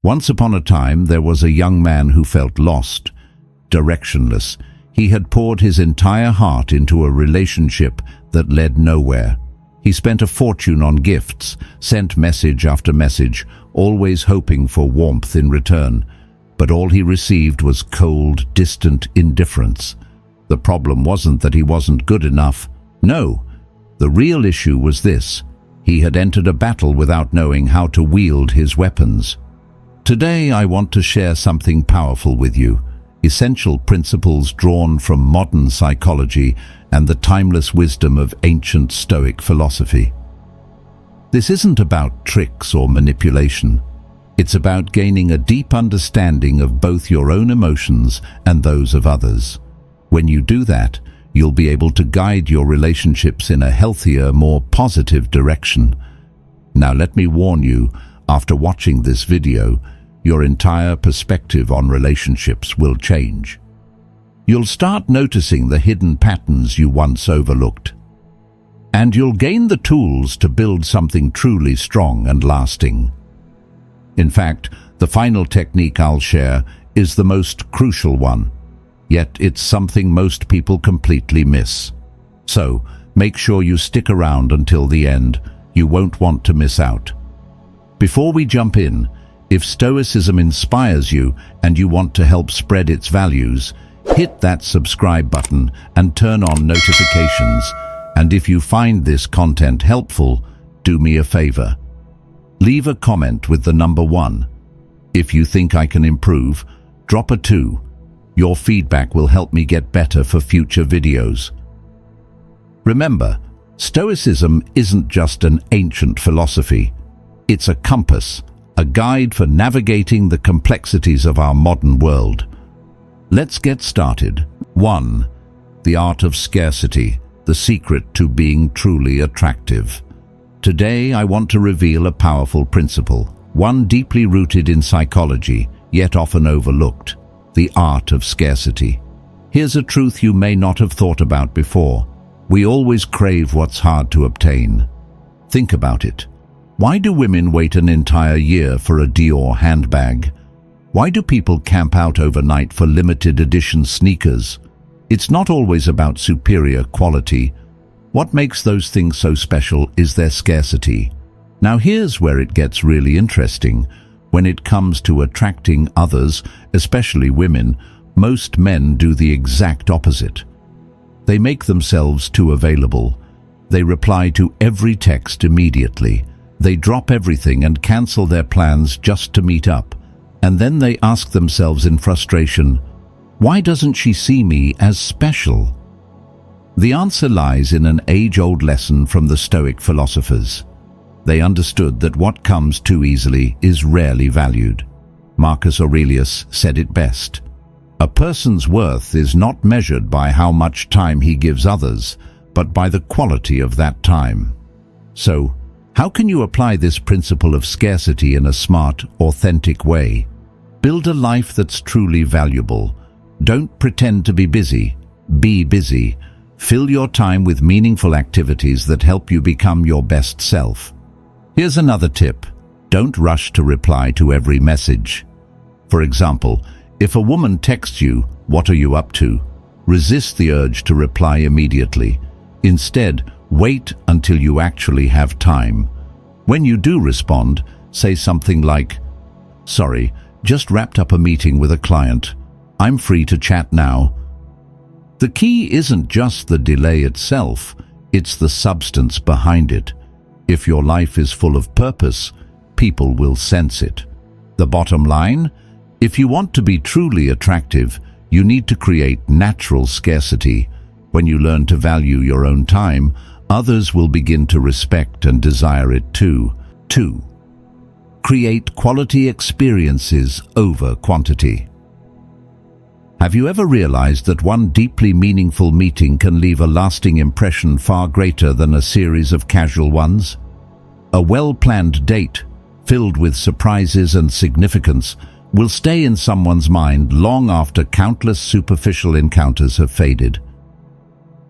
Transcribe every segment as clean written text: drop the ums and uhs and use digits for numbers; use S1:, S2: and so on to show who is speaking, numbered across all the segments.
S1: Once upon a time, there was a young man who felt lost, directionless. He had poured his entire heart into a relationship that led nowhere. He spent a fortune on gifts, sent message after message, always hoping for warmth in return. But all he received was cold, distant indifference. The problem wasn't that he wasn't good enough. No, the real issue was this: he had entered a battle without knowing how to wield his weapons. Today I want to share something powerful with you, essential principles drawn from modern psychology and the timeless wisdom of ancient Stoic philosophy. This isn't about tricks or manipulation. It's about gaining a deep understanding of both your own emotions and those of others. When you do that, you'll be able to guide your relationships in a healthier, more positive direction. Now let me warn you, after watching this video, your entire perspective on relationships will change. You'll start noticing the hidden patterns you once overlooked. And you'll gain the tools to build something truly strong and lasting. In fact, the final technique I'll share is the most crucial one, yet it's something most people completely miss. So, make sure you stick around until the end. You won't want to miss out. Before we jump in, if Stoicism inspires you and you want to help spread its values, hit that subscribe button and turn on notifications. And if you find this content helpful, do me a favor. Leave a comment with the number 1. If you think I can improve, drop a 2. Your feedback will help me get better for future videos. Remember, Stoicism isn't just an ancient philosophy. It's a compass, a guide for navigating the complexities of our modern world. Let's get started. 1. The art of scarcity, the secret to being truly attractive. Today I want to reveal a powerful principle, one deeply rooted in psychology, yet often overlooked: the art of scarcity. Here's a truth you may not have thought about before. We always crave what's hard to obtain. Think about it. Why do women wait an entire year for a Dior handbag? Why do people camp out overnight for limited edition sneakers? It's not always about superior quality. What makes those things so special is their scarcity. Now here's where it gets really interesting. When it comes to attracting others, especially women, most men do the exact opposite. They make themselves too available. They reply to every text immediately. They drop everything and cancel their plans just to meet up. And then they ask themselves in frustration, why doesn't she see me as special? The answer lies in an age-old lesson from the Stoic philosophers. They understood that what comes too easily is rarely valued. Marcus Aurelius said it best: "A person's worth is not measured by how much time he gives others, but by the quality of that time." So, how can you apply this principle of scarcity in a smart, authentic way? Build a life that's truly valuable. Don't pretend to be busy. Be busy. Fill your time with meaningful activities that help you become your best self. Here's another tip. Don't rush to reply to every message. For example, if a woman texts you, "What are you up to?" resist the urge to reply immediately. Instead, wait until you actually have time. When you do respond, say something like, "Sorry, just wrapped up a meeting with a client. I'm free to chat now." The key isn't just the delay itself, it's the substance behind it. If your life is full of purpose, people will sense it. The bottom line? If you want to be truly attractive, you need to create natural scarcity. When you learn to value your own time, others will begin to respect and desire it too. 2. Create quality experiences over quantity. Have you ever realized that one deeply meaningful meeting can leave a lasting impression far greater than a series of casual ones? A well-planned date, filled with surprises and significance, will stay in someone's mind long after countless superficial encounters have faded.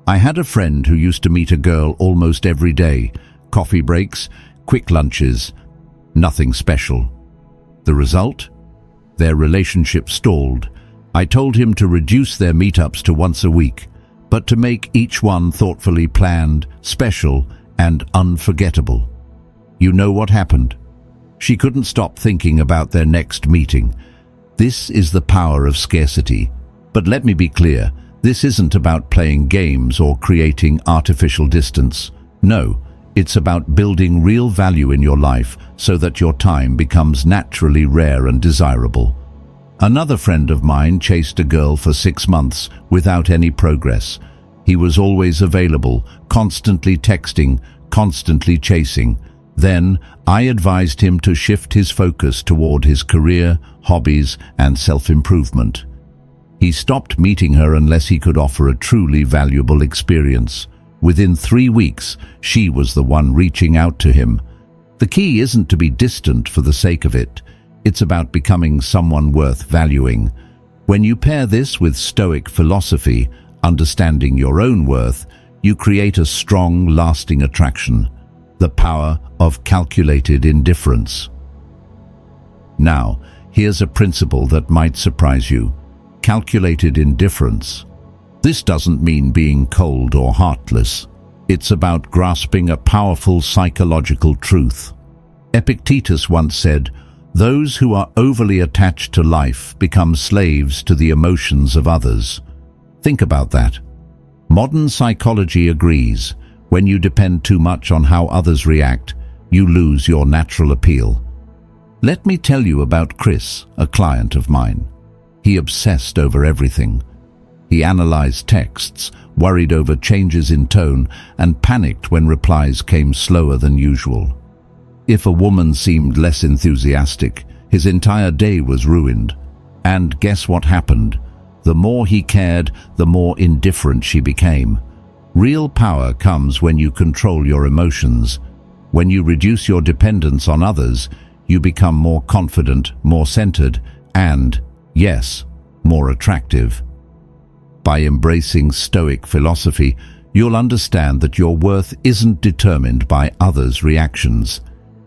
S1: I had a friend who used to meet a girl almost every day. Coffee breaks, quick lunches, nothing special. The result? Their relationship stalled. I told him to reduce their meetups to once a week, but to make each one thoughtfully planned, special, and unforgettable. You know what happened? She couldn't stop thinking about their next meeting. This is the power of scarcity. But let me be clear, this isn't about playing games or creating artificial distance. No, it's about building real value in your life so that your time becomes naturally rare and desirable. Another friend of mine chased a girl for 6 months without any progress. He was always available, constantly texting, constantly chasing. Then I advised him to shift his focus toward his career, hobbies, and self-improvement. He stopped meeting her unless he could offer a truly valuable experience. Within 3 weeks, she was the one reaching out to him. The key isn't to be distant for the sake of it. It's about becoming someone worth valuing. When you pair this with Stoic philosophy, understanding your own worth, you create a strong, lasting attraction. The power of calculated indifference. Now, here's a principle that might surprise you. Calculated indifference. This doesn't mean being cold or heartless. It's about grasping a powerful psychological truth. Epictetus once said, "Those who are overly attached to life become slaves to the emotions of others." Think about that. Modern psychology agrees. When you depend too much on how others react, you lose your natural appeal. Let me tell you about Chris, a client of mine. He obsessed over everything. He analyzed texts, worried over changes in tone, and panicked when replies came slower than usual. If a woman seemed less enthusiastic, his entire day was ruined. And guess what happened? The more he cared, the more indifferent she became. Real power comes when you control your emotions. When you reduce your dependence on others, you become more confident, more centered, and, yes, more attractive. By embracing Stoic philosophy, you'll understand that your worth isn't determined by others' reactions.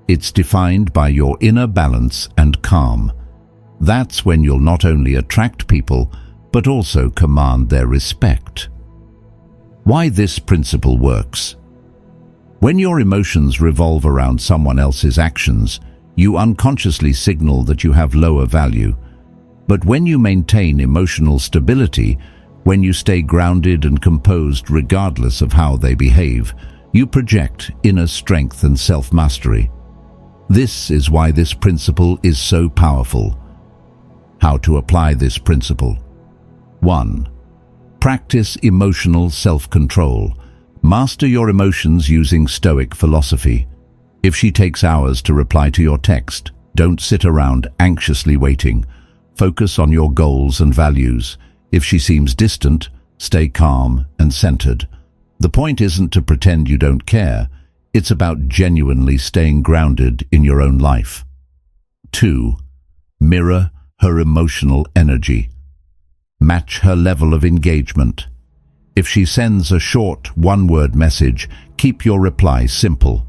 S1: It's defined by your inner balance and calm. That's when you'll not only attract people, but also command their respect. Why this principle works? When your emotions revolve around someone else's actions, you unconsciously signal that you have lower value. But when you maintain emotional stability, when you stay grounded and composed regardless of how they behave, you project inner strength and self-mastery. This is why this principle is so powerful. How to apply this principle? 1. Practice emotional self-control. Master your emotions using Stoic philosophy. If she takes hours to reply to your text, don't sit around anxiously waiting. Focus on your goals and values. If she seems distant, stay calm and centered. The point isn't to pretend you don't care. It's about genuinely staying grounded in your own life. 2. Mirror her emotional energy. Match her level of engagement. If she sends a short, one-word message, keep your reply simple.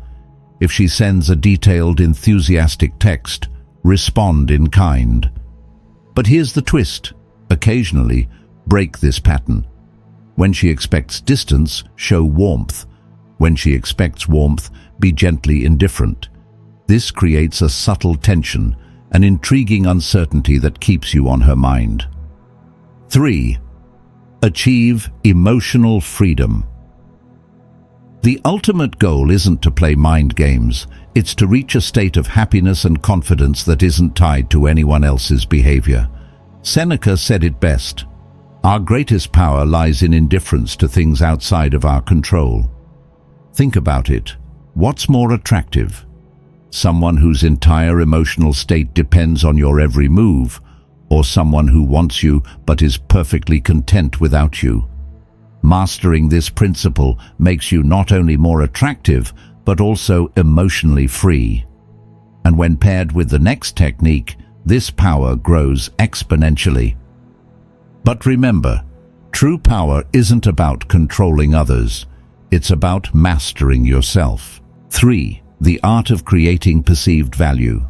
S1: If she sends a detailed, enthusiastic text, respond in kind. But here's the twist. Occasionally, break this pattern. When she expects distance, show warmth. When she expects warmth, be gently indifferent. This creates a subtle tension, an intriguing uncertainty that keeps you on her mind. 3. Achieve emotional freedom. The ultimate goal isn't to play mind games. It's to reach a state of happiness and confidence that isn't tied to anyone else's behavior. Seneca said it best. Our greatest power lies in indifference to things outside of our control. Think about it. What's more attractive? Someone whose entire emotional state depends on your every move, or someone who wants you but is perfectly content without you? Mastering this principle makes you not only more attractive, but also emotionally free. And when paired with the next technique, this power grows exponentially. But remember, true power isn't about controlling others. It's about mastering yourself. 3. The art of creating perceived value.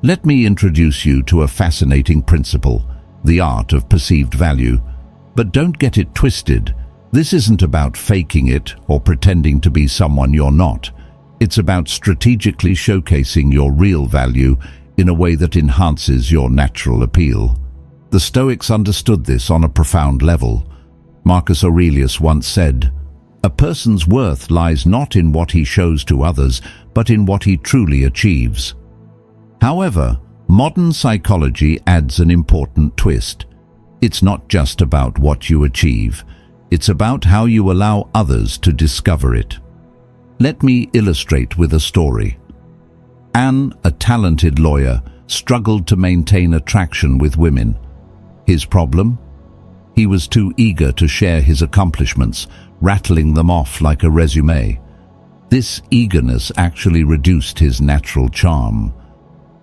S1: Let me introduce you to a fascinating principle, the art of perceived value. But don't get it twisted. This isn't about faking it or pretending to be someone you're not. It's about strategically showcasing your real value in a way that enhances your natural appeal. The Stoics understood this on a profound level. Marcus Aurelius once said, "A person's worth lies not in what he shows to others, but in what he truly achieves." However, modern psychology adds an important twist. It's not just about what you achieve. It's about how you allow others to discover it. Let me illustrate with a story. Anne, a talented lawyer, struggled to maintain attraction with women. His problem? He was too eager to share his accomplishments, rattling them off like a resume. This eagerness actually reduced his natural charm.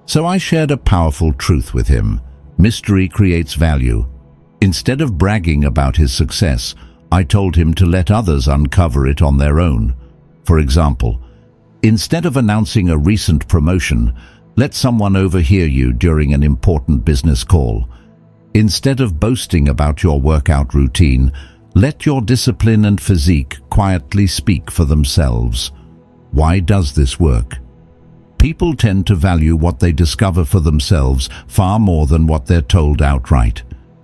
S1: So I shared a powerful truth with him. Mystery creates value. Instead of bragging about his success, I told him to let others uncover it on their own. For example, instead of announcing a recent promotion, let someone overhear you during an important business call. Instead of boasting about your workout routine, let your discipline and physique quietly speak for themselves. Why does this work? People tend to value what they discover for themselves far more than what they're told outright.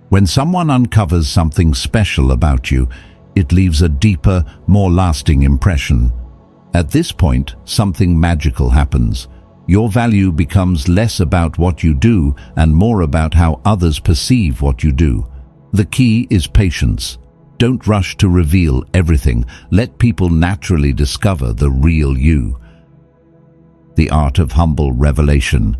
S1: When someone uncovers something special about you, it leaves a deeper, more lasting impression. At this point, something magical happens. Your value becomes less about what you do and more about how others perceive what you do. The key is patience. Don't rush to reveal everything. Let people naturally discover the real you. The art of humble revelation.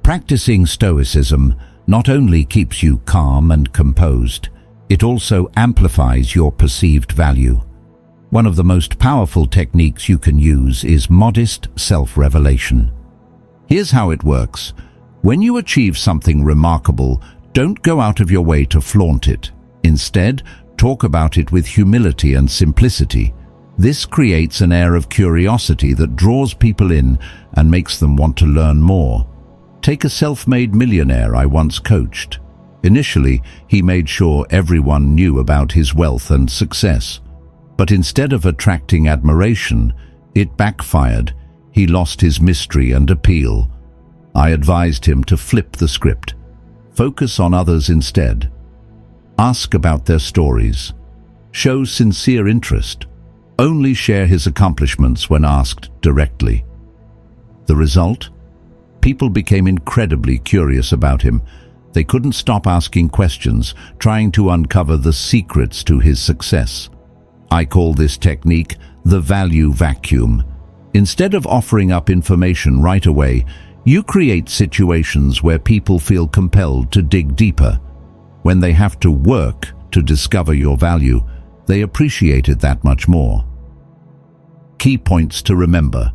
S1: Practicing Stoicism not only keeps you calm and composed, it also amplifies your perceived value. One of the most powerful techniques you can use is modest self-revelation. Here's how it works. When you achieve something remarkable, don't go out of your way to flaunt it. Instead, talk about it with humility and simplicity. This creates an air of curiosity that draws people in and makes them want to learn more. Take a self-made millionaire I once coached. Initially, he made sure everyone knew about his wealth and success. But instead of attracting admiration, it backfired. He lost his mystery and appeal. I advised him to flip the script. Focus on others instead. Ask about their stories. Show sincere interest. Only share his accomplishments when asked directly. The result? People became incredibly curious about him. They couldn't stop asking questions, trying to uncover the secrets to his success. I call this technique the value vacuum. Instead of offering up information right away, you create situations where people feel compelled to dig deeper. When they have to work to discover your value, they appreciate it that much more. Key points to remember.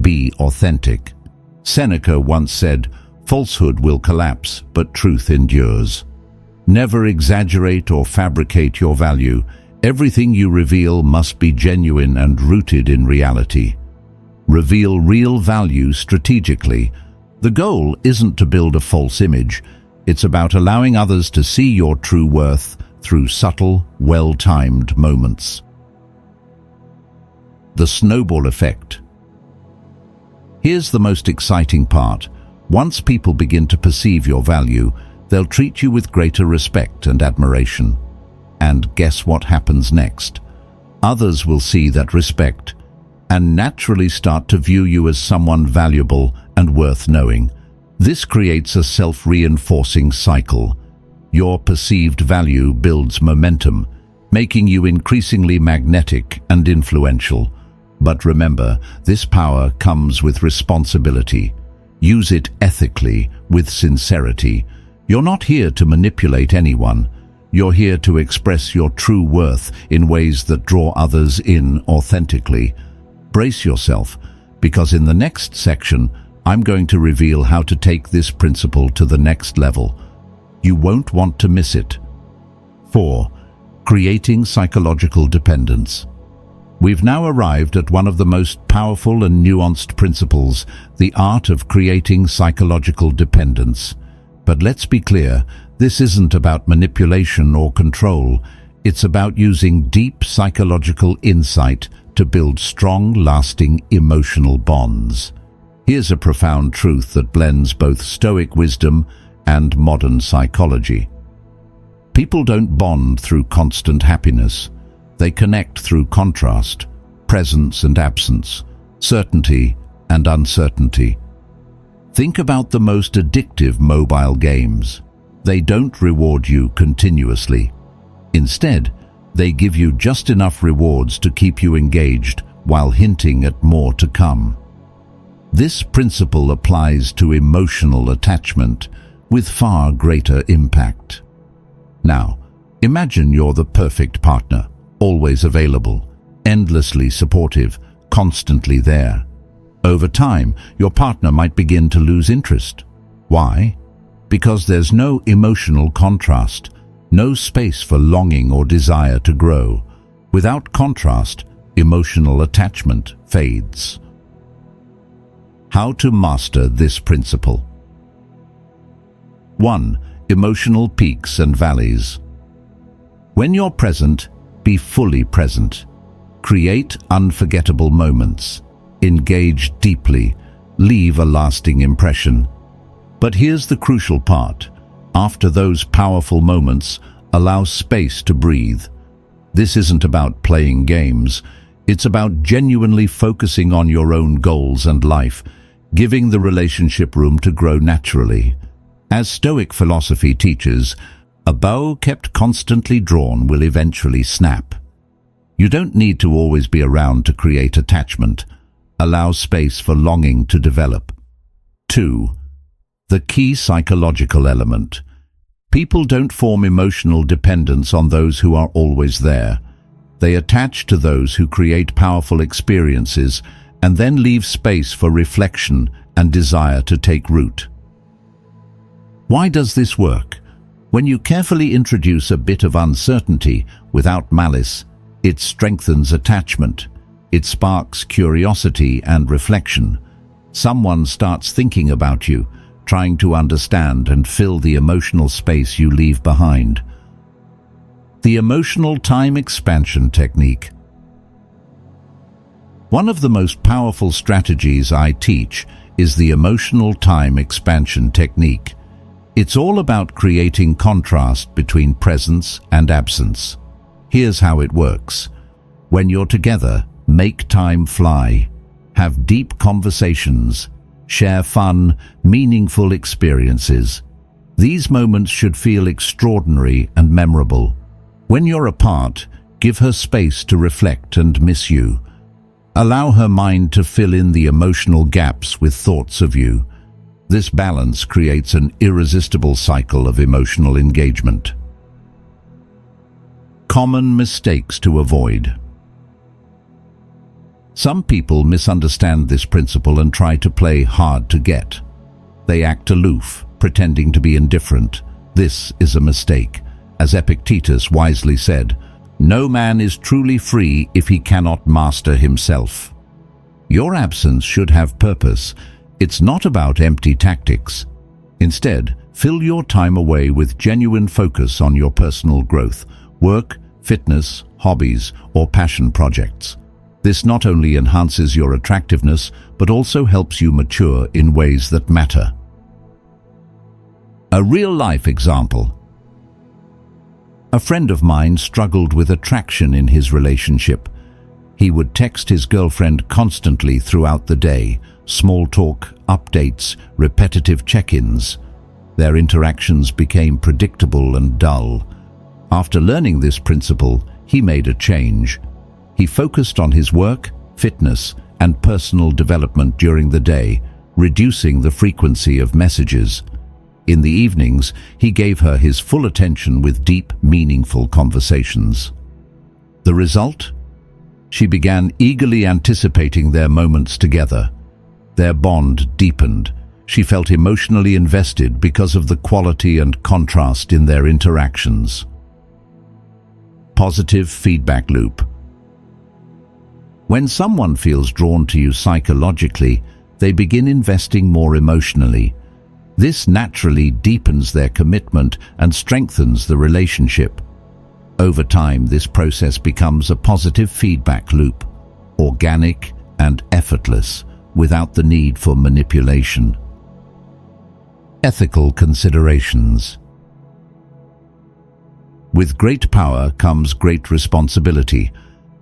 S1: Be authentic. Seneca once said, "Falsehood will collapse, but truth endures." Never exaggerate or fabricate your value. Everything you reveal must be genuine and rooted in reality. Reveal real value strategically. The goal isn't to build a false image. It's about allowing others to see your true worth through subtle, well-timed moments. The snowball effect. Here's the most exciting part. Once people begin to perceive your value, they'll treat you with greater respect and admiration. And guess what happens next? Others will see that respect and naturally start to view you as someone valuable and worth knowing. This creates a self-reinforcing cycle. Your perceived value builds momentum, making you increasingly magnetic and influential. But remember, this power comes with responsibility. Use it ethically, with sincerity. You're not here to manipulate anyone. You're here to express your true worth in ways that draw others in authentically. Brace yourself, because in the next section, I'm going to reveal how to take this principle to the next level. You won't want to miss it. 4. Creating psychological dependence. We've now arrived at one of the most powerful and nuanced principles, the art of creating psychological dependence. But let's be clear, this isn't about manipulation or control. It's about using deep psychological insight to build strong, lasting emotional bonds. Here's a profound truth that blends both Stoic wisdom and modern psychology. People don't bond through constant happiness. They connect through contrast, presence and absence, certainty and uncertainty. Think about the most addictive mobile games. They don't reward you continuously. Instead, they give you just enough rewards to keep you engaged while hinting at more to come. This principle applies to emotional attachment with far greater impact. Now, imagine you're the perfect partner, always available, endlessly supportive, constantly there. Over time, your partner might begin to lose interest. Why? Because there's no emotional contrast, no space for longing or desire to grow. Without contrast, emotional attachment fades. How to master this principle? 1. Emotional peaks and valleys. When you're present, be fully present. Create unforgettable moments. Engage deeply. Leave a lasting impression. But here's the crucial part. After those powerful moments, allow space to breathe. This isn't about playing games. It's about genuinely focusing on your own goals and life, giving the relationship room to grow naturally. As Stoic philosophy teaches, a bow kept constantly drawn will eventually snap. You don't need to always be around to create attachment. Allow space for longing to develop. 2. The key psychological element. People don't form emotional dependence on those who are always there. They attach to those who create powerful experiences and then leave space for reflection and desire to take root. Why does this work? When you carefully introduce a bit of uncertainty without malice, it strengthens attachment. It sparks curiosity and reflection. Someone starts thinking about you, trying to understand and fill the emotional space you leave behind. The emotional time expansion technique. One of the most powerful strategies I teach is the emotional time expansion technique. It's all about creating contrast between presence and absence. Here's how it works. When you're together, make time fly. Have deep conversations. Share fun, meaningful experiences. These moments should feel extraordinary and memorable. When you're apart, give her space to reflect and miss you. Allow her mind to fill in the emotional gaps with thoughts of you. This balance creates an irresistible cycle of emotional engagement. Common mistakes to avoid. Some people misunderstand this principle and try to play hard to get. They act aloof, pretending to be indifferent. This is a mistake. As Epictetus wisely said, "No man is truly free if he cannot master himself." Your absence should have purpose. It's not about empty tactics. Instead, fill your time away with genuine focus on your personal growth, work, fitness, hobbies, or passion projects. This not only enhances your attractiveness, but also helps you mature in ways that matter. A real-life example. A friend of mine struggled with attraction in his relationship. He would text his girlfriend constantly throughout the day, small talk, updates, repetitive check-ins. Their interactions became predictable and dull. After learning this principle, he made a change. He focused on his work, fitness, and personal development during the day, reducing the frequency of messages. In the evenings, he gave her his full attention with deep, meaningful conversations. The result? She began eagerly anticipating their moments together. Their bond deepened. She felt emotionally invested because of the quality and contrast in their interactions. Positive feedback loop. When someone feels drawn to you psychologically, they begin investing more emotionally. This naturally deepens their commitment and strengthens the relationship. Over time, this process becomes a positive feedback loop, organic and effortless, without the need for manipulation. Ethical considerations. With great power comes great responsibility.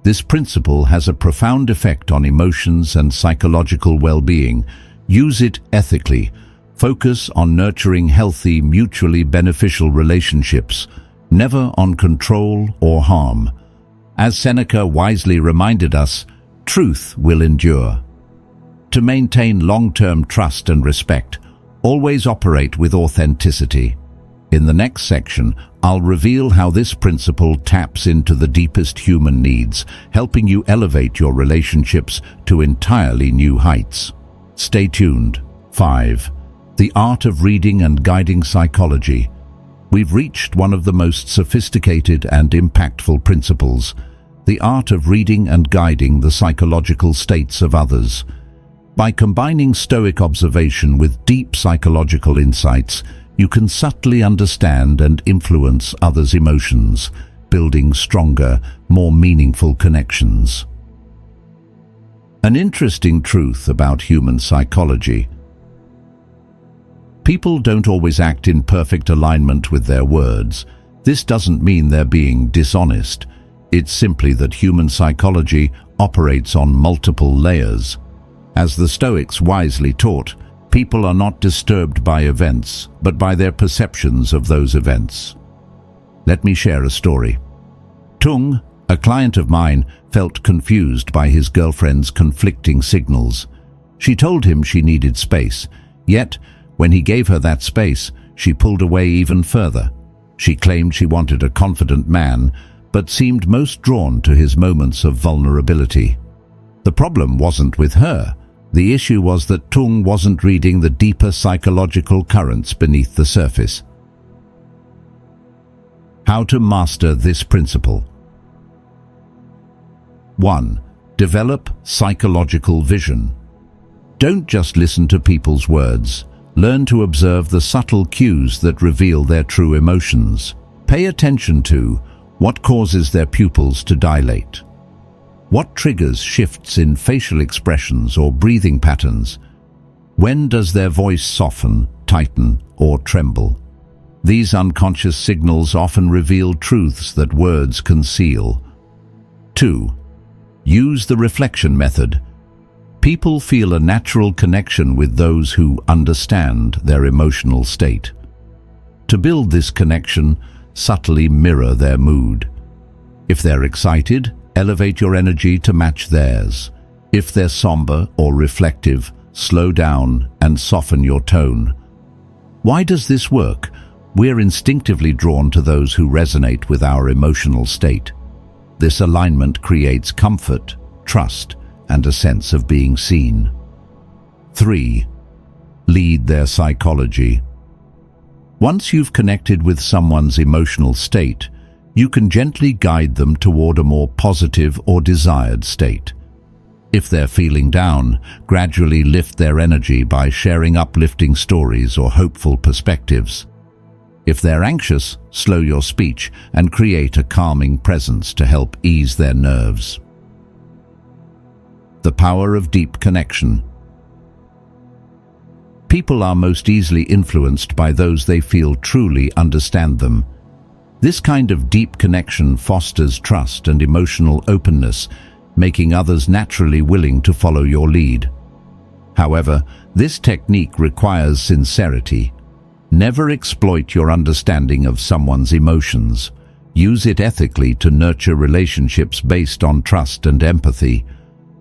S1: This principle has a profound effect on emotions and psychological well-being. Use it ethically. Focus on nurturing healthy, mutually beneficial relationships, never on control or harm. As Seneca wisely reminded us, truth will endure. To maintain long-term trust and respect, always operate with authenticity. In the next section, I'll reveal how this principle taps into the deepest human needs, helping you elevate your relationships to entirely new heights. Stay tuned. 5. The art of reading and guiding psychology. We've reached one of the most sophisticated and impactful principles, the art of reading and guiding the psychological states of others. By combining Stoic observation with deep psychological insights, you can subtly understand and influence others' emotions, building stronger, more meaningful connections. An interesting truth about human psychology. People don't always act in perfect alignment with their words. This doesn't mean they're being dishonest. It's simply that human psychology operates on multiple layers. As the Stoics wisely taught, people are not disturbed by events, but by their perceptions of those events. Let me share a story. Tung, a client of mine, felt confused by his girlfriend's conflicting signals. She told him she needed space, yet, when he gave her that space, she pulled away even further. She claimed she wanted a confident man, but seemed most drawn to his moments of vulnerability. The problem wasn't with her. The issue was that Tung wasn't reading the deeper psychological currents beneath the surface. How to master this principle. 1. Develop psychological vision. Don't just listen to people's words. Learn to observe the subtle cues that reveal their true emotions. Pay attention to what causes their pupils to dilate. What triggers shifts in facial expressions or breathing patterns? When does their voice soften, tighten, or tremble? These unconscious signals often reveal truths that words conceal. 2. Use the reflection method. People feel a natural connection with those who understand their emotional state. To build this connection, subtly mirror their mood. If they're excited, elevate your energy to match theirs. If they're somber or reflective, slow down and soften your tone. Why does this work? We're instinctively drawn to those who resonate with our emotional state. This alignment creates comfort, trust, and a sense of being seen. 3. Lead their psychology. Once you've connected with someone's emotional state, you can gently guide them toward a more positive or desired state. If they're feeling down, gradually lift their energy by sharing uplifting stories or hopeful perspectives. If they're anxious, slow your speech and create a calming presence to help ease their nerves. The power of deep connection. People are most easily influenced by those they feel truly understand them. This kind of deep connection fosters trust and emotional openness, making others naturally willing to follow your lead. However, this technique requires sincerity. Never exploit your understanding of someone's emotions. Use it ethically to nurture relationships based on trust and empathy.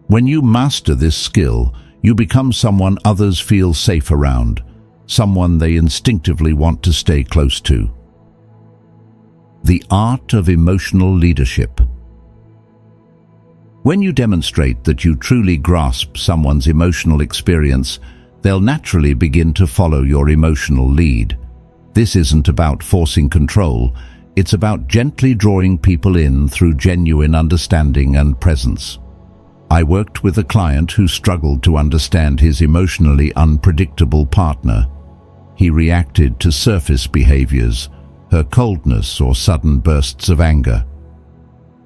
S1: When you master this skill, you become someone others feel safe around, someone they instinctively want to stay close to. The art of emotional leadership. When you demonstrate that you truly grasp someone's emotional experience, they'll naturally begin to follow your emotional lead. This isn't about forcing control, it's about gently drawing people in through genuine understanding and presence. I worked with a client who struggled to understand his emotionally unpredictable partner. He reacted to surface behaviors, her coldness or sudden bursts of anger.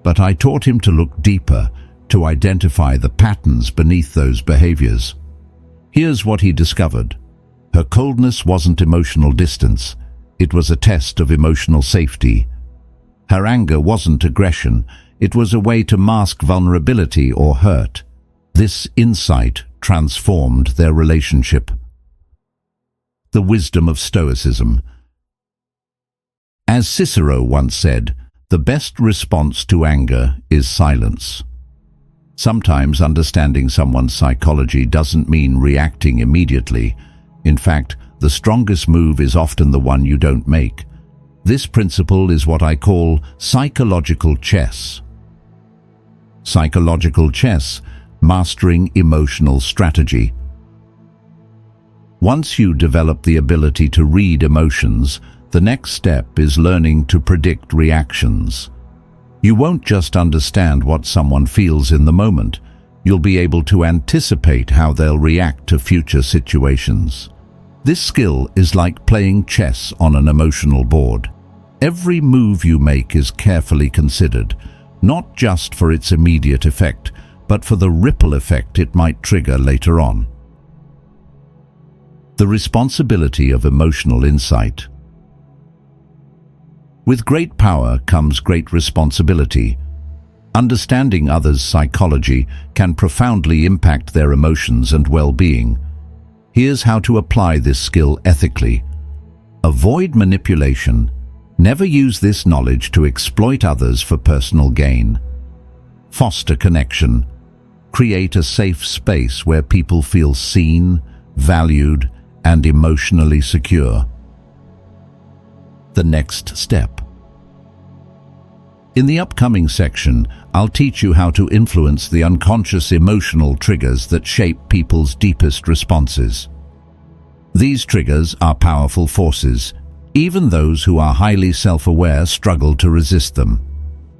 S1: But I taught him to look deeper, to identify the patterns beneath those behaviors. Here's what he discovered. Her coldness wasn't emotional distance, it was a test of emotional safety. Her anger wasn't aggression, it was a way to mask vulnerability or hurt. This insight transformed their relationship. The wisdom of Stoicism. As Cicero once said, the best response to anger is silence. Sometimes understanding someone's psychology doesn't mean reacting immediately. In fact, the strongest move is often the one you don't make. This principle is what I call psychological chess. Psychological chess, mastering emotional strategy. Once you develop the ability to read emotions, the next step is learning to predict reactions. You won't just understand what someone feels in the moment, you'll be able to anticipate how they'll react to future situations. This skill is like playing chess on an emotional board. Every move you make is carefully considered, not just for its immediate effect, but for the ripple effect it might trigger later on. The responsibility of emotional insight. With great power comes great responsibility. Understanding others' psychology can profoundly impact their emotions and well-being. Here's how to apply this skill ethically. Avoid manipulation. Never use this knowledge to exploit others for personal gain. Foster connection. Create a safe space where people feel seen, valued, and emotionally secure. The next step. In the upcoming section, I'll teach you how to influence the unconscious emotional triggers that shape people's deepest responses. These triggers are powerful forces. Even those who are highly self-aware struggle to resist them.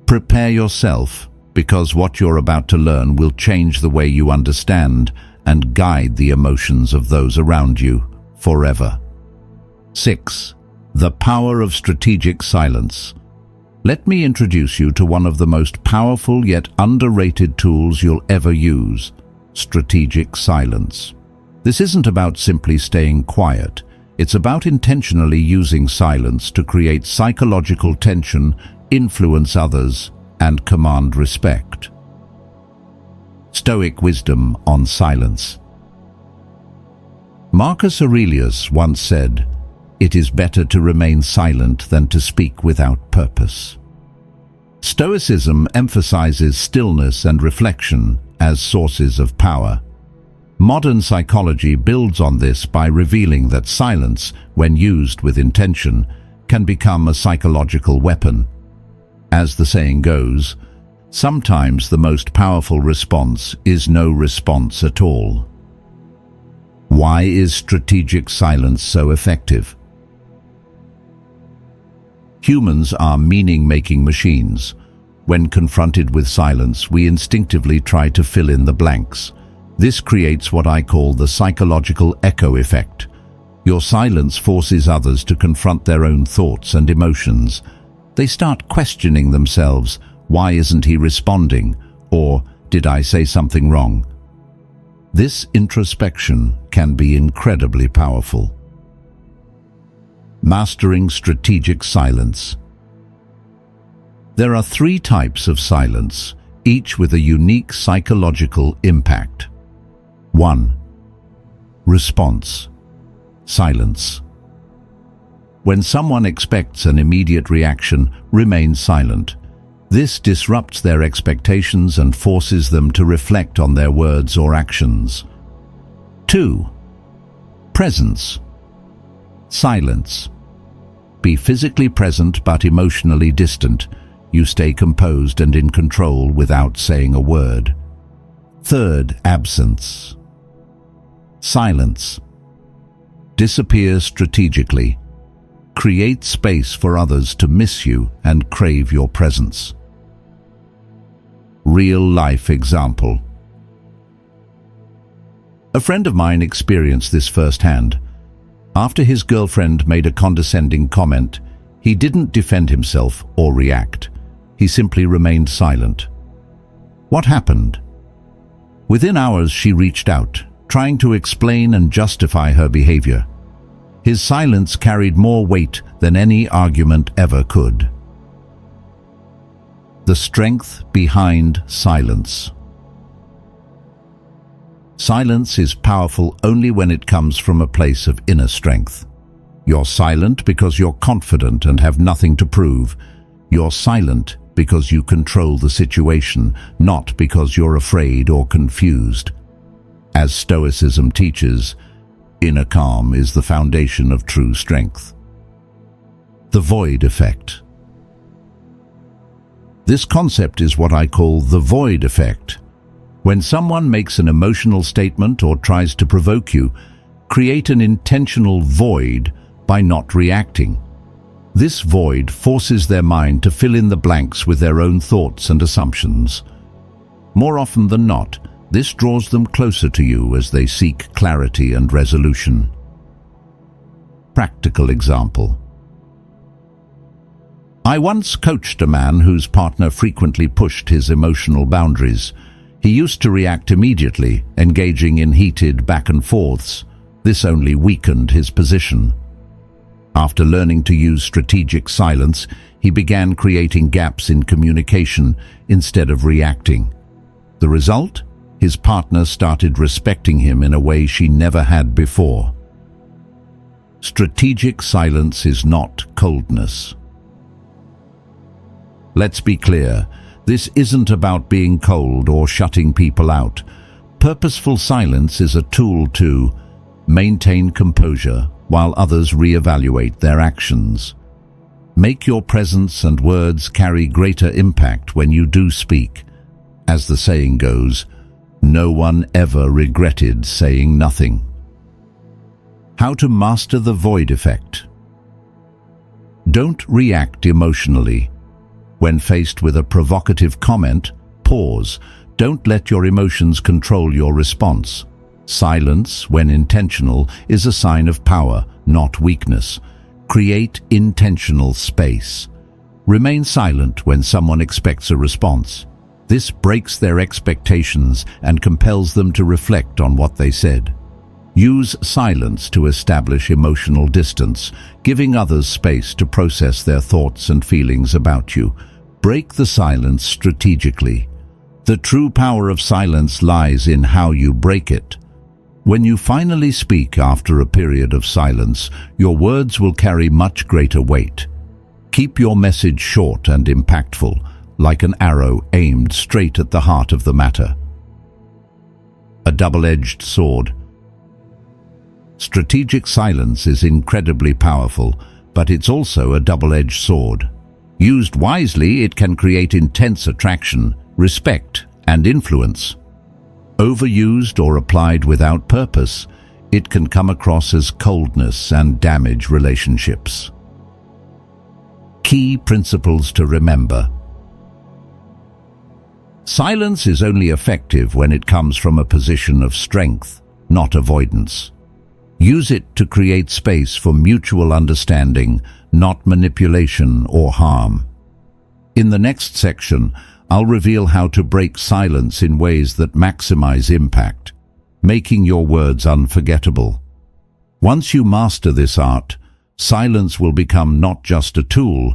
S1: Prepare yourself, because what you're about to learn will change the way you understand and guide the emotions of those around you forever. 6. The power of strategic silence. Let me introduce you to one of the most powerful yet underrated tools you'll ever use: strategic silence. This isn't about simply staying quiet. It's about intentionally using silence to create psychological tension, influence others, and command respect. Stoic wisdom on silence. Marcus Aurelius once said, "It is better to remain silent than to speak without purpose." Stoicism emphasizes stillness and reflection as sources of power. Modern psychology builds on this by revealing that silence, when used with intention, can become a psychological weapon. As the saying goes, sometimes the most powerful response is no response at all. Why is strategic silence so effective? Humans are meaning-making machines. When confronted with silence, we instinctively try to fill in the blanks. This creates what I call the psychological echo effect. Your silence forces others to confront their own thoughts and emotions. They start questioning themselves, "Why isn't he responding?" or "Did I say something wrong?" This introspection can be incredibly powerful. Mastering strategic silence. There are 3 types of silence, each with a unique psychological impact. 1. Response. Silence. When someone expects an immediate reaction, remain silent. This disrupts their expectations and forces them to reflect on their words or actions. 2. Presence. Silence. Be physically present but emotionally distant. You stay composed and in control without saying a word. 3. Absence. Silence. Disappear strategically. Create space for others to miss you and crave your presence. Real-life example. A friend of mine experienced this firsthand. After his girlfriend made a condescending comment, he didn't defend himself or react. He simply remained silent. What happened? Within hours, she reached out, trying to explain and justify her behavior. His silence carried more weight than any argument ever could. The strength behind silence. Silence is powerful only when it comes from a place of inner strength. You're silent because you're confident and have nothing to prove. You're silent because you control the situation, not because you're afraid or confused. As Stoicism teaches, inner calm is the foundation of true strength. The void effect. This concept is what I call the void effect. When someone makes an emotional statement or tries to provoke you, create an intentional void by not reacting. This void forces their mind to fill in the blanks with their own thoughts and assumptions. More often than not, this draws them closer to you as they seek clarity and resolution. Practical example. I once coached a man whose partner frequently pushed his emotional boundaries. He used to react immediately, engaging in heated back and forths. This only weakened his position. After learning to use strategic silence, he began creating gaps in communication instead of reacting. The result? His partner started respecting him in a way she never had before. Strategic silence is not coldness. Let's be clear, this isn't about being cold or shutting people out. Purposeful silence is a tool to maintain composure while others reevaluate their actions. Make your presence and words carry greater impact when you do speak. As the saying goes, no one ever regretted saying nothing. How to master the void effect. Don't react emotionally. When faced with a provocative comment, pause. Don't let your emotions control your response. Silence, when intentional, is a sign of power, not weakness. Create intentional space. Remain silent when someone expects a response. This breaks their expectations and compels them to reflect on what they said. Use silence to establish emotional distance, giving others space to process their thoughts and feelings about you. Break the silence strategically. The true power of silence lies in how you break it. When you finally speak after a period of silence, your words will carry much greater weight. Keep your message short and impactful, like an arrow aimed straight at the heart of the matter. A double-edged sword. Strategic silence is incredibly powerful, but it's also a double-edged sword. Used wisely, it can create intense attraction, respect, and influence. Overused or applied without purpose, it can come across as coldness and damage relationships. Key principles to remember. Silence is only effective when it comes from a position of strength, not avoidance. Use it to create space for mutual understanding, not manipulation or harm. In the next section, I'll reveal how to break silence in ways that maximize impact, making your words unforgettable. Once you master this art, silence will become not just a tool,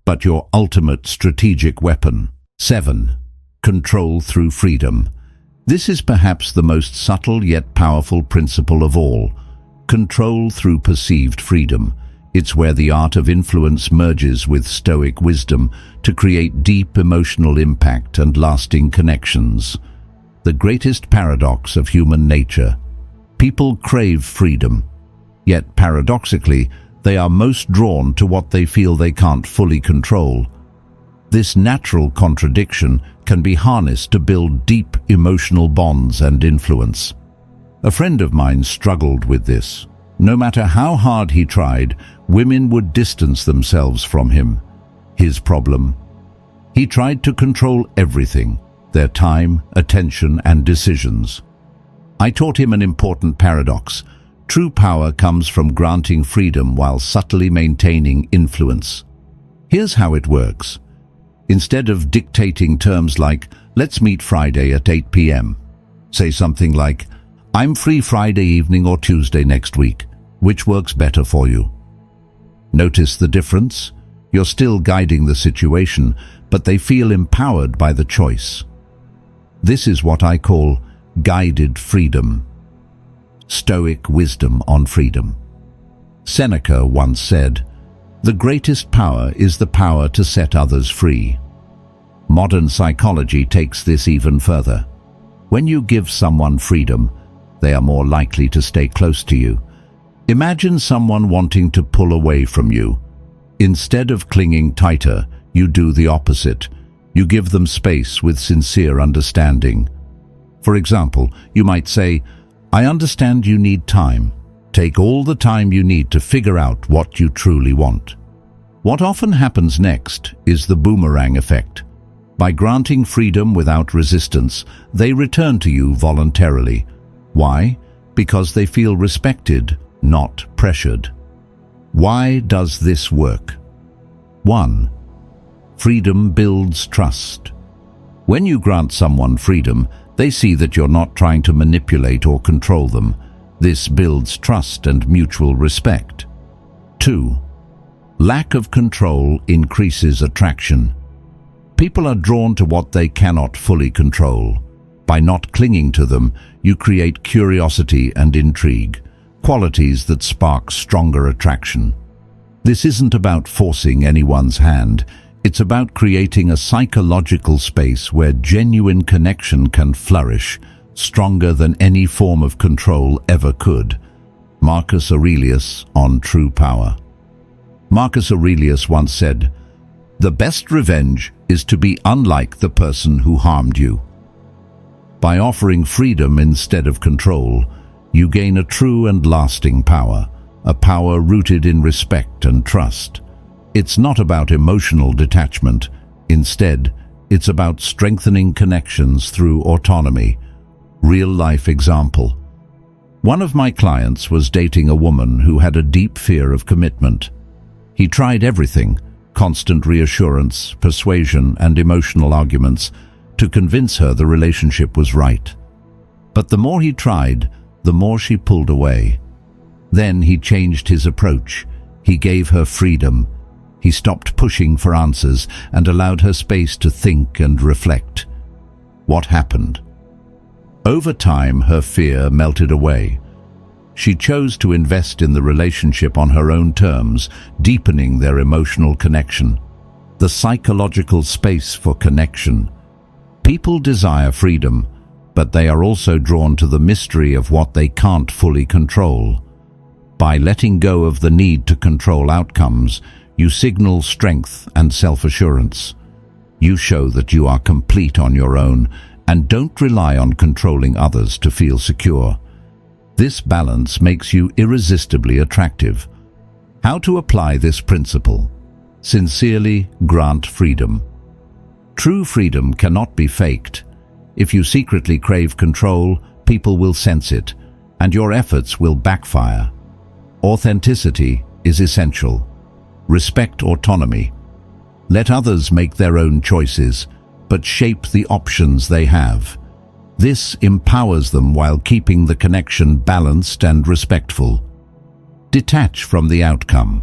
S1: but your ultimate strategic weapon. 7. Control through freedom. This is perhaps the most subtle yet powerful principle of all. Control through perceived freedom. It's where the art of influence merges with Stoic wisdom to create deep emotional impact and lasting connections. The greatest paradox of human nature. People crave freedom, yet paradoxically, they are most drawn to what they feel they can't fully control. This natural contradiction can be harnessed to build deep emotional bonds and influence. A friend of mine struggled with this. No matter how hard he tried, women would distance themselves from him. His problem? He tried to control everything, their time, attention, and decisions. I taught him an important paradox. True power comes from granting freedom while subtly maintaining influence. Here's how it works. Instead of dictating terms like, "Let's meet Friday at 8 p.m., say something like, "I'm free Friday evening or Tuesday next week. Which works better for you?" Notice the difference? You're still guiding the situation, but they feel empowered by the choice. This is what I call guided freedom. Stoic wisdom on freedom. Seneca once said, "The greatest power is the power to set others free." Modern psychology takes this even further. When you give someone freedom, they are more likely to stay close to you. Imagine someone wanting to pull away from you. Instead of clinging tighter, you do the opposite. You give them space with sincere understanding. For example, you might say, "I understand you need time. Take all the time you need to figure out what you truly want." What often happens next is the boomerang effect. By granting freedom without resistance, they return to you voluntarily. Why? Because they feel respected, not pressured. Why does this work? 1. Freedom builds trust. When you grant someone freedom, they see that you're not trying to manipulate or control them. This builds trust and mutual respect. 2. Lack of control increases attraction. People are drawn to what they cannot fully control. By not clinging to them, you create curiosity and intrigue, qualities that spark stronger attraction. This isn't about forcing anyone's hand. It's about creating a psychological space where genuine connection can flourish, stronger than any form of control ever could. Marcus Aurelius on true power. Marcus Aurelius once said, "The best revenge is to be unlike the person who harmed you." By offering freedom instead of control, you gain a true and lasting power, a power rooted in respect and trust. It's not about emotional detachment. Instead, it's about strengthening connections through autonomy. Real-life example. One of my clients was dating a woman who had a deep fear of commitment. He tried everything, constant reassurance, persuasion, and emotional arguments, to convince her the relationship was right. But the more he tried, the more she pulled away. Then he changed his approach. He gave her freedom. He stopped pushing for answers and allowed her space to think and reflect. What happened? Over time, her fear melted away. She chose to invest in the relationship on her own terms, deepening their emotional connection. The psychological space for connection. People desire freedom, but they are also drawn to the mystery of what they can't fully control. By letting go of the need to control outcomes, you signal strength and self-assurance. You show that you are complete on your own and don't rely on controlling others to feel secure. This balance makes you irresistibly attractive. How to apply this principle? Sincerely grant freedom. True freedom cannot be faked. If you secretly crave control, people will sense it, and your efforts will backfire. Authenticity is essential. Respect autonomy. Let others make their own choices, but shape the options they have. This empowers them while keeping the connection balanced and respectful. Detach from the outcome.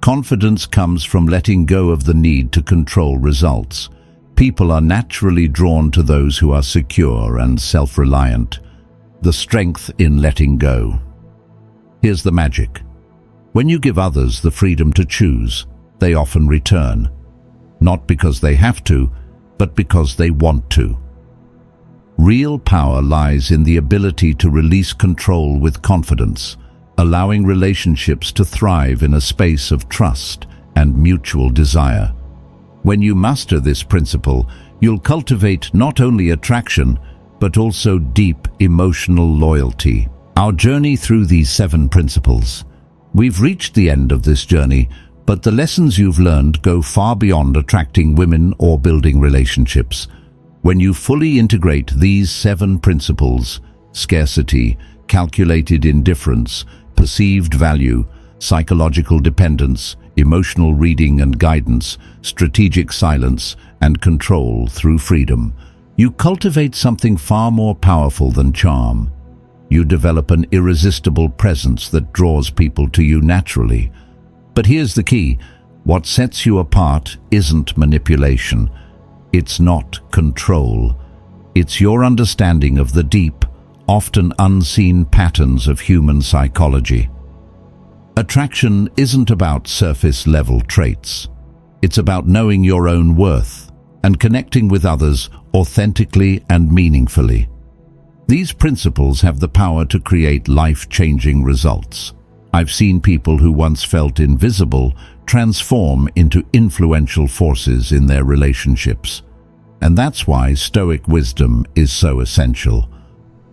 S1: Confidence comes from letting go of the need to control results. People are naturally drawn to those who are secure and self-reliant. The strength in letting go. Here's the magic. When you give others the freedom to choose, they often return. Not because they have to, but because they want to. Real power lies in the ability to release control with confidence, allowing relationships to thrive in a space of trust and mutual desire. When you master this principle, you'll cultivate not only attraction, but also deep emotional loyalty. Our journey through these 7 principles. We've reached the end of this journey, but the lessons you've learned go far beyond attracting women or building relationships. When you fully integrate these 7 principles, scarcity, calculated indifference, perceived value, psychological dependence, emotional reading and guidance, strategic silence, and control through freedom. You cultivate something far more powerful than charm. You develop an irresistible presence that draws people to you naturally. But here's the key: what sets you apart isn't manipulation. It's not control. It's your understanding of the deep, often unseen patterns of human psychology. Attraction isn't about surface-level traits. It's about knowing your own worth and connecting with others authentically and meaningfully. These principles have the power to create life-changing results. I've seen people who once felt invisible transform into influential forces in their relationships. And that's why Stoic wisdom is so essential.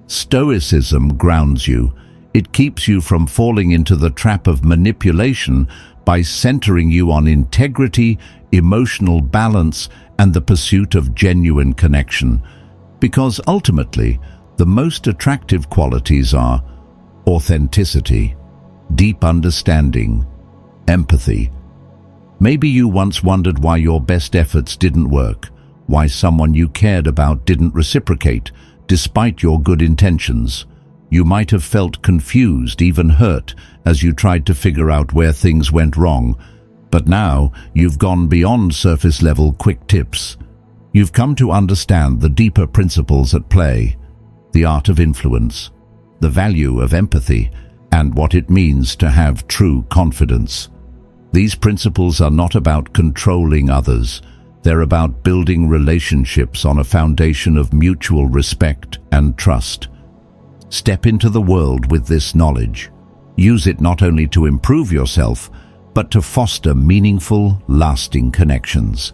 S1: Stoicism grounds you. It keeps you from falling into the trap of manipulation by centering you on integrity, emotional balance, and the pursuit of genuine connection. Because ultimately, the most attractive qualities are authenticity, deep understanding, empathy. Maybe you once wondered why your best efforts didn't work, why someone you cared about didn't reciprocate, despite your good intentions. You might have felt confused, even hurt, as you tried to figure out where things went wrong. But now, you've gone beyond surface-level quick tips. You've come to understand the deeper principles at play: the art of influence, the value of empathy, and what it means to have true confidence. These principles are not about controlling others. They're about building relationships on a foundation of mutual respect and trust. Step into the world with this knowledge. Use it not only to improve yourself, but to foster meaningful, lasting connections.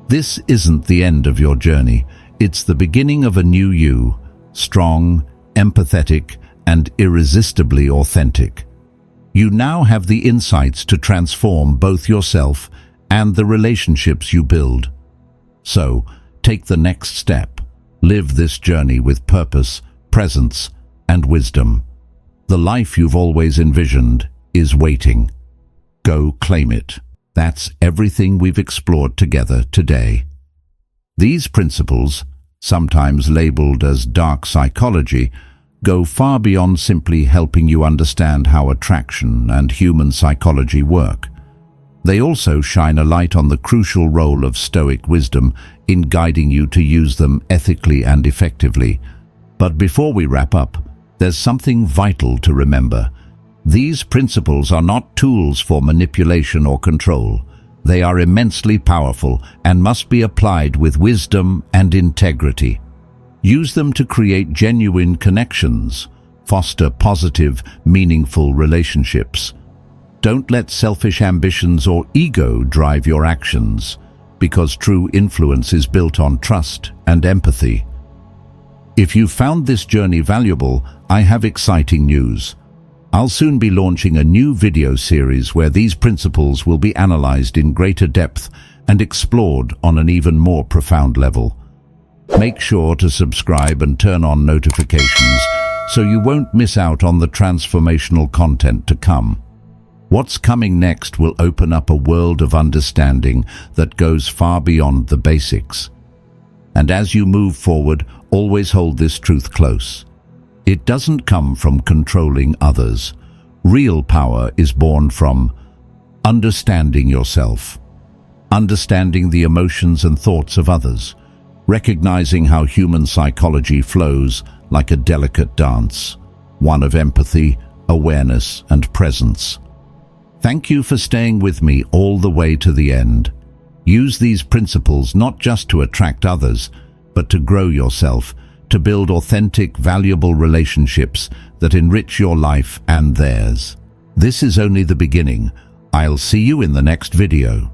S1: This isn't the end of your journey. It's the beginning of a new you, strong, empathetic, and irresistibly authentic. You now have the insights to transform both yourself and the relationships you build. So, take the next step. Live this journey with purpose, presence, and wisdom. The life you've always envisioned is waiting. Go claim it. That's everything we've explored together today. These principles, sometimes labeled as dark psychology, go far beyond simply helping you understand how attraction and human psychology work. They also shine a light on the crucial role of Stoic wisdom in guiding you to use them ethically and effectively. But before we wrap up, there's something vital to remember. These principles are not tools for manipulation or control. They are immensely powerful and must be applied with wisdom and integrity. Use them to create genuine connections, foster positive, meaningful relationships. Don't let selfish ambitions or ego drive your actions, because true influence is built on trust and empathy. If you found this journey valuable, I have exciting news. I'll soon be launching a new video series where these principles will be analyzed in greater depth and explored on an even more profound level. Make sure to subscribe and turn on notifications so you won't miss out on the transformational content to come. What's coming next will open up a world of understanding that goes far beyond the basics. And as you move forward, always hold this truth close. It doesn't come from controlling others. Real power is born from understanding yourself, understanding the emotions and thoughts of others, recognizing how human psychology flows like a delicate dance, one of empathy, awareness, and presence. Thank you for staying with me all the way to the end. Use these principles not just to attract others, but to grow yourself, to build authentic, valuable relationships that enrich your life and theirs. This is only the beginning. I'll see you in the next video.